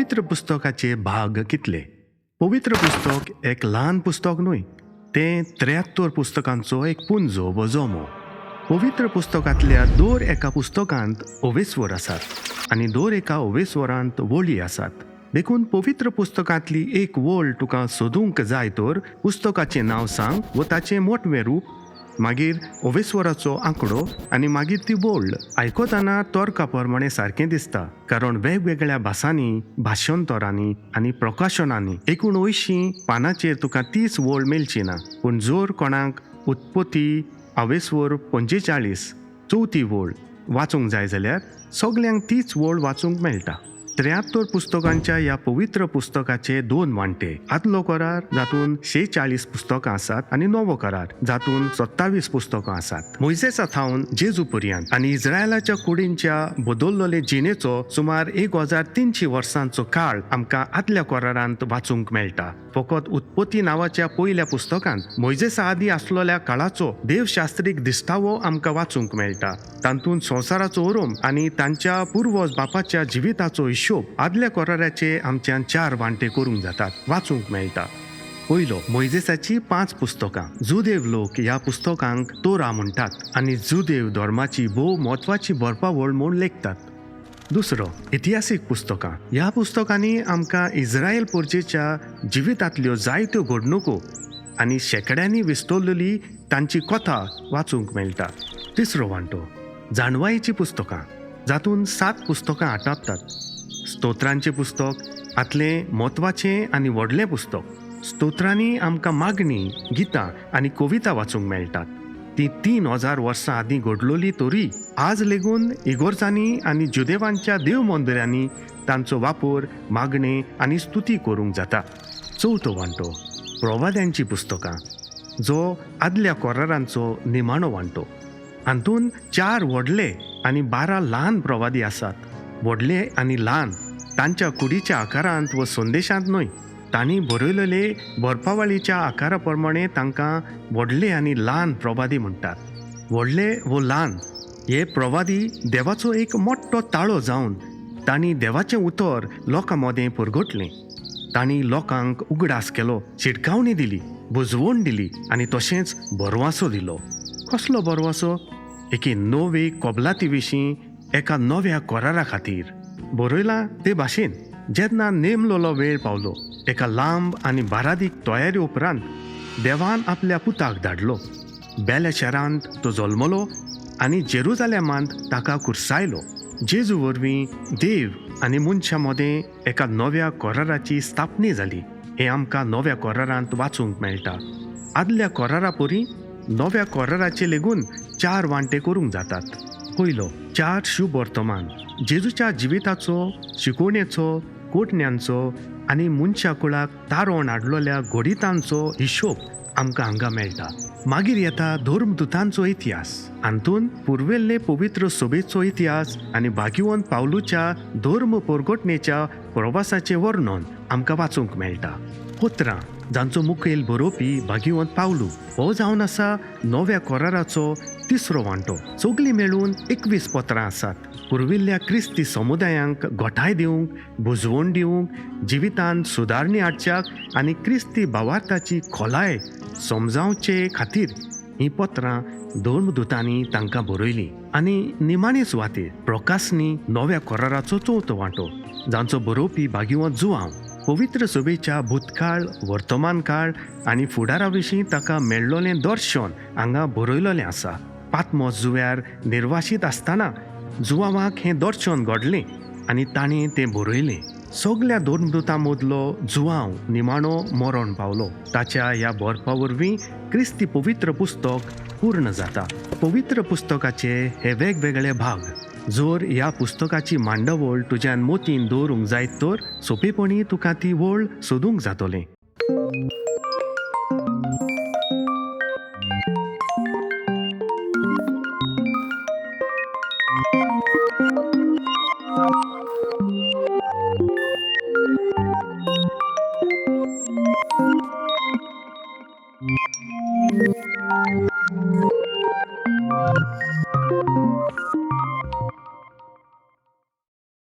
पवित्र पुस्तकाचे भाग कितले? पवित्र पुस्तक एक ल्हान पुस्तक न्हय, तें 73 पुस्तकांचो एक पुंजो वा जोमो. पवित्र पुस्तकांतल्या दर एका पुस्तकांत 29 वर आसात आनी दर एका 29 वरांत वळी आसात. देखून पवित्र पुस्तकांतली एक वळ तुका सोदूंक जाय तर पुस्तकाचें नांव सांग व ताचें मोठवें रूप, मागीर 29 वराचो आंकडो आनी मागीर ती वळ. आयकतना तर्का प्रमाणे सारकें दिसता, कारण वेगवेगळ्या भासांनी, भाशांतरांनी आनी प्रकाशनांनी एकूण 80 पानांचेर तुका 30 वळ मेळची ना. पूण जर कोणाक उत्पत्ती 45 चवथी वळ वाचूंक जाय जाल्यार सगल्यांक 30 वळ वाचूंक मेळटा. 73 पुस्तकांच्या ह्या पवित्र पुस्तकाचे 2 वांटे. आदलो करार जातून 46 पुस्तकां आसात आनी नवो करार जातून 27 पुस्तकां आसात. मोइसेसा थावन जेजू पर्यंत आनी इस्रायलाच्या कुडींच्या बदललेले जिणेचो सुमार 1300 वर्सांचो काळ आमकां आदल्या करारांत वाचूंक मेळटा. फकत उत्पत्ती नांवाच्या पयल्या पुस्तकांत मोइसेसा आदी आसलेल्या काळाचो देवशास्त्रीक दिश्टावो आमकां वाचूंक मेळटा. तातूंत संवसाराचो उरूम आनी तांच्या पुर्वज बापाच्या जिविताचो हिशोब आदल्या कराराचे आमच्यान 4 वांटे करूंक जातात, वाचूंक मेळटा. पयलो, मोइसेसाची 5 पुस्तकां. जुदेव लोक ह्या पुस्तकांक तोरा म्हणटात आनी जुदेव धर्माची भोव म्हत्वाची बरपावळ म्हूण लेखतात. दुसरो, इतिहासीक पुस्तकां. ह्या पुस्तकांनी आमकां इस्रायल पोरचेच्या जिवितांतल्यो जायत्यो घडणुको आनी शेकड्यांनी विस्तोरलेली तांची कथा वाचूंक मेळटा. तिसरो वांटो, जाणवायेची पुस्तकां, जातून 7 पुस्तकां आटापतात. स्तोत्रांचें पुस्तक आतलें म्हत्वाचें आनी व्हडलें पुस्तक. स्तोत्रांनी आमकां मागणी, गितां आनी कविता वाचूंक मेळटात. ती 3000 वर्सां आदीं घडलोली तरी आज लेगून इगोर्जांनी आनी जुदेवांच्या देव मंदिरांनी तांचो वापर, मागणे आनी स्तुती करूंक जाता. चवथो वांटो, प्रवाद्यांची पुस्तकां, जो आदल्या करारांचो निमाणो वांटो. हातूंत 4 व्हडले आनी 12 ल्हान प्रवादी आसात. व्हडले आनी ल्हान तांच्या कुडीच्या आकारांत व संदेशांत न्हय, तांणी बरयलेले बरपावळीच्या आकारा प्रमाणे तांकां व्हडले आनी ल्हान प्रवादी म्हणटात. व्हडले व ल्हान हे प्रवादी देवाचो एक मोठो ताळो जावन तांणी देवाचें उतर लोकां मदें परगटलें. तांणी लोकांक उगडास केलो, शिटकावणी दिली, बुजवण दिली आनी तशेंच बरवासो दिलो. कसलो बरवासो? एके नवे कबलाती विशीं एका नव्या करारा खातीर. बरयलां ते भाशेन जेन्ना नेमलोलो वेळ पावलो, एका लांब आनी बारादीक तयारी उपरांत देवान आपल्या पुताक धाडलो. बेल्या शारांत तो जल्मलो आनी जेरुजालेमांत ताका कुर्सायलो. जेजू वरवीं देव आनी मनशां मदें एका नव्या कराराची स्थापणी जाली. हें आमकां नव्या करारांत वाचूंक मेळटा. आदल्या करारा परी नव्या कराराचे लेगून 4 वांटे करूंक जातात. पयलो, 4 शुभ वर्तमान. जेजूच्या जिविताचो, शिकवणेचो, कोटण्यांचो आनी मनशा कुळाक तारण हाडलेल्या घोडितांचो हिशोब आमकां हांगा मेळटा. मागीर येता धर्मदुतांचो इतिहास. हातूंत पुर्वेल्ले पवित्र सभेचो इतिहास आनी भाग्यवंत पावलूच्या धर्म परगटणेच्या प्रवासाचें वर्णन आमकां वाचूंक मेळटा. पत्रां, जांचो मुखेल बरोवपी भाग्यवंत पावलू. हो जावन आसा नव्या कराराचो 3रो वांटो. सगळीं मेळून 21 पत्रां आसात. पुर्विल्ल्या क्रिस्ती समुदायांक घोटाय दिवंक, बुजवण दिवंक, जिवितांत सुदारणी हाडच्याक आनी क्रिस्ती भावार्थाची खोलाय समजावचे खातीर हीं पत्रां धर्मदुतांनी तांकां बरयलीं. आनी निमाणे सुवातेर प्रकाशनी नव्या कराराचो 4थो वांटो, जांचो बरोवपी भाग्यवंत जुआंव. पवित्र सभेच्या भूतकाळ, वर्तमान काळ आनी फुडारा विशीं ताका मेळ्ळोलें दर्शन हांगा बरयलोलें आसा. पातमोस जुंव्यार निर्वाशीत आसतना जुआंवाक हें दर्शन घडलें आनी ताणें तें बरयलें. सगल्या धर्मदुतां मदलो जुआंव निमाणो मरण पावलो. ताच्या ह्या बरपा वरवीं क्रिस्ती पवित्र पुस्तक पूर्ण जाता. पवित्र पुस्तकाचे हे वेगवेगळे भाग. जर ह्या पुस्तकाची मांडवळ तुज्यान मोतीन दवरूंक जायत तर सोंपेपणी तुका ती वळ सोदूंक जातलें.